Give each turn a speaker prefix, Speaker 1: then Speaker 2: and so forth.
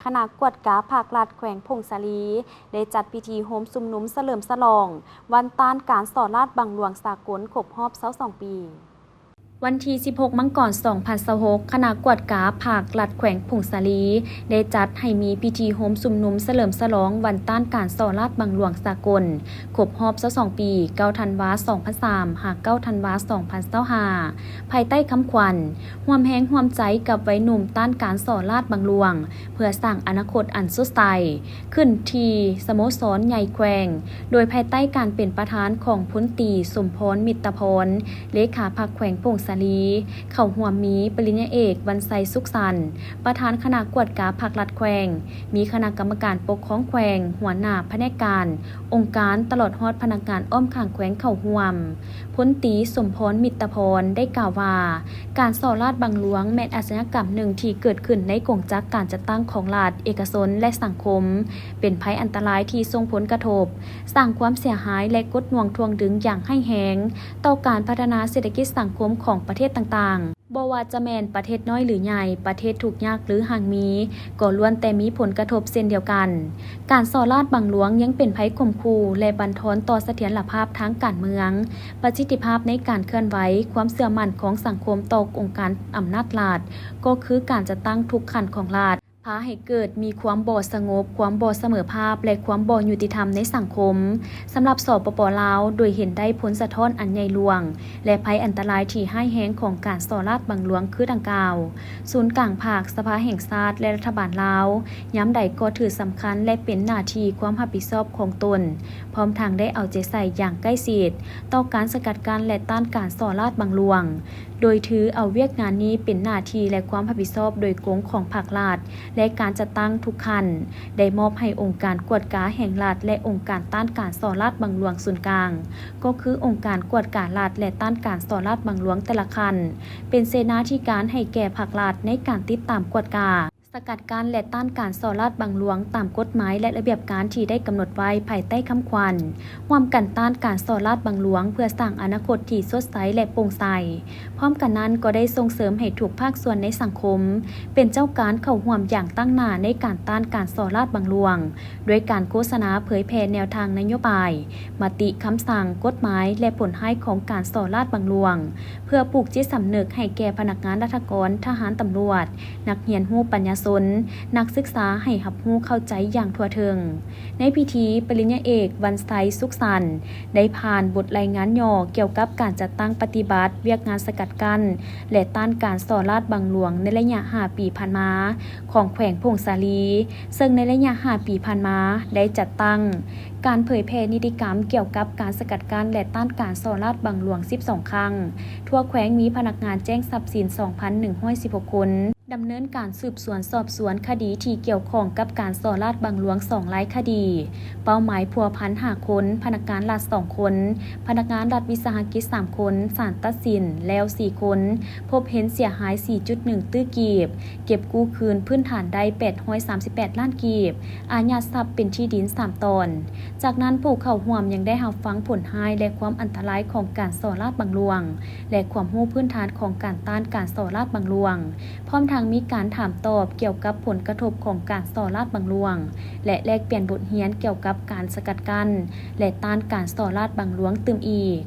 Speaker 1: คณะกวดกาภาครัฐแขวงพงศาลีได้จัดพิธีโฮมซุมนุมเฉลิมฉลอง วันต้านการส่อราษฎร์บังหลวงสากลครบรอบ22 ปีวันที่ 16 มังกร 2026 คณะกวดกาภาครัฐแขวงพงศาลีได้จัดให้มีพิธีโฮมซุมนุมเฉลิมฉลองวันต้านการส่อราษฎร์บังหลวงสากลครบรอบ22 ปี9ธันวาคม 2003 หาก9ธันวาคม 2025ภายใต้คำขวัญร่วมแรงร่วมใจกับวัยหนุ่มต้านการส่อราษฎร์บังหลวงเพื่อสร้างอนาคตอันสดใสขึ้นที่สโมสรใหญ่แขวงโดยภายใต้การเป็นประธานของพลตรีสมพรมิตรพรเลขาพรรคแขวงพงศาลีเข้าร่วมมีปริญญาเอกวันไซสุขสันต์ประธานคณะกวดกาภาครัฐแขวงมีคณะกรรมการปกครองแขวงหัวหน้าแผนกการองค์การตลอดฮอดพนักงานอ้อมข้างแขวงเข้าร่วมพลตรีสมพรมิตรพรได้กล่าวว่าการส่อราษฎร์บังหลวงแม้นอาชญากรรมหนึ่งที่เกิดขึ้นในกงจักรการจัดตั้งของรัฐเอกชนและสังคมเป็นภัยอันตรายที่ส่งผลกระทบสร้างความเสียหายและกดหน่วงทวงดึงอย่างให้แหงต่อการพัฒนาเศรษฐกิจสังคมของประเทศต่างๆบ่ว่าจะแม่นประเทศน้อยหรือใหญ่ประเทศทุกข์ยากหรือห่างมีก็ล้วนแต่มีผลกระทบเช่นเดียวกันการส่อราษฎร์บังหลวงยังเป็นภัยข่มขู่และบั่นทอนต่อเสถียรภาพทางการเมืองประสิทธิภาพในการเคลื่อนไหวความเชื่อมั่นของสังคมต่อองค์การอำนาจรัฐก็คือการจะตั้งทุกขั้นของรัฐพาให้เกิดมีความบ่สงบความบ่เสมอภาพและความบ่ยุติธรรมในสังคมสำหรับสปป.ลาวโดยเห็นได้ผลสะท้อนอันใหญ่หลวงและภัยอันตรายที่ร้ายแรงของการส่อราษฎร์บังหลวงคือดังกล่าวศูนย์กลางภาคสภาแห่งชาติและรัฐบาลลาวย้ำใดก็ถือสำคัญและเป็นหน้าที่ความรับผิดชอบของตนพร้อมทางได้เอาใจใส่อย่างใกล้ชิดต่อการสกัดกั้นและต้านการส่อราษฎร์บังหลวงโดยถือเอาเวียกงานนี้เป็นหน้าที่และความรับผิดชอบโดยกงของภาครัฐและการจัดตั้งทุกขั้นได้มอบให้องค์การกวดกาแห่งรัฐและองค์การต้านการส่อราษฎร์บังหลวงส่วนกลางก็คือองค์การกวดการัฐและต้านการส่อราษฎร์บังหลวงแต่ละขั้นเป็นเสนาธิการให้แก่ภาครัฐในการติดตามกวดกาสกัดกั้นและต้านการส่อราษฎร์บังหลวงตามกฎหมายและระเบียบการที่ได้กำหนดไว้ภายใต้คำขวัญร่วมกันต้านการส่อราษฎร์บังหลวงเพื่อสร้างอนาคตที่สดใสและโปร่งใสพร้อมกันนั้นก็ได้ส่งเสริมให้ทุกภาคส่วนในสังคมเป็นเจ้าการเข้าร่วมอย่างตั้งหน้าในการต้านการส่อราษฎร์บังหลวงด้วยการโฆษณาเผยแพร่แนวทางนโยบายมติคำสั่งกฎหมายและผลให้ของการส่อราษฎร์บังหลวงเพื่อปลูกจิตสำนึกให้แก่พนักงานราชการทหารตำรวจนักเรียนรู้ปัญญาชนนักศึกษาให้รับรู้เข้าใจอย่างทั่วถึงในพิธีปริญญาเอกวันไซสุขสันต์ได้ผ่านบทรายงานย่อเกี่ยวกับการจัดตั้งปฏิบัติเวียกงานสกัดกั้นและต้านการส่อราษฎร์บังหลวงในระยะ5 ปีผ่านมาของแขวงพงศาลีซึ่งในระยะ5 ปีผ่านมาได้จัดตั้งการเผยแพร่นิติกรรมเกี่ยวกับการสกัดกั้นและต้านการส่อราษฎร์บังหลวง12 ครั้งทั่วแขวงมีพนักงานแจ้งทรัพย์สิน 2,116 คนดำเนินการสืบสวนสอบสวนคดีที่เกี่ยวข้องกับการส่อราษฎร์บังหลวง2 รายคดีเป้าหมายพัวพัน5 คนพนักงานรัฐ2 คนพนักงานรัฐวิสาหกิจ3 คนศาลตัดสินแล้ว4 คนพบเห็นเสียหาย 4.1 ตื้อกีบเก็บกู้คืนพื้นฐานได้838 ล้านกีบอายัดทรัพย์เป็นที่ดิน3 ตอนจากนั้นผู้เข้าร่วมยังได้รับฟังผลร้ายและความอันตรายของการส่อราษฎร์บังหลวงและความรู้พื้นฐานของการต้านการส่อราษฎร์บังหลวงพร้อมทางมีการถามตอบเกี่ยวกับผลกระทบของการส่อราษฎร์บังหลวงและแลกเปลี่ยนบทเรียนเกี่ยวกับการสกัดกั้นและต้านการส่อราษฎร์บังหลวงตื่มอีก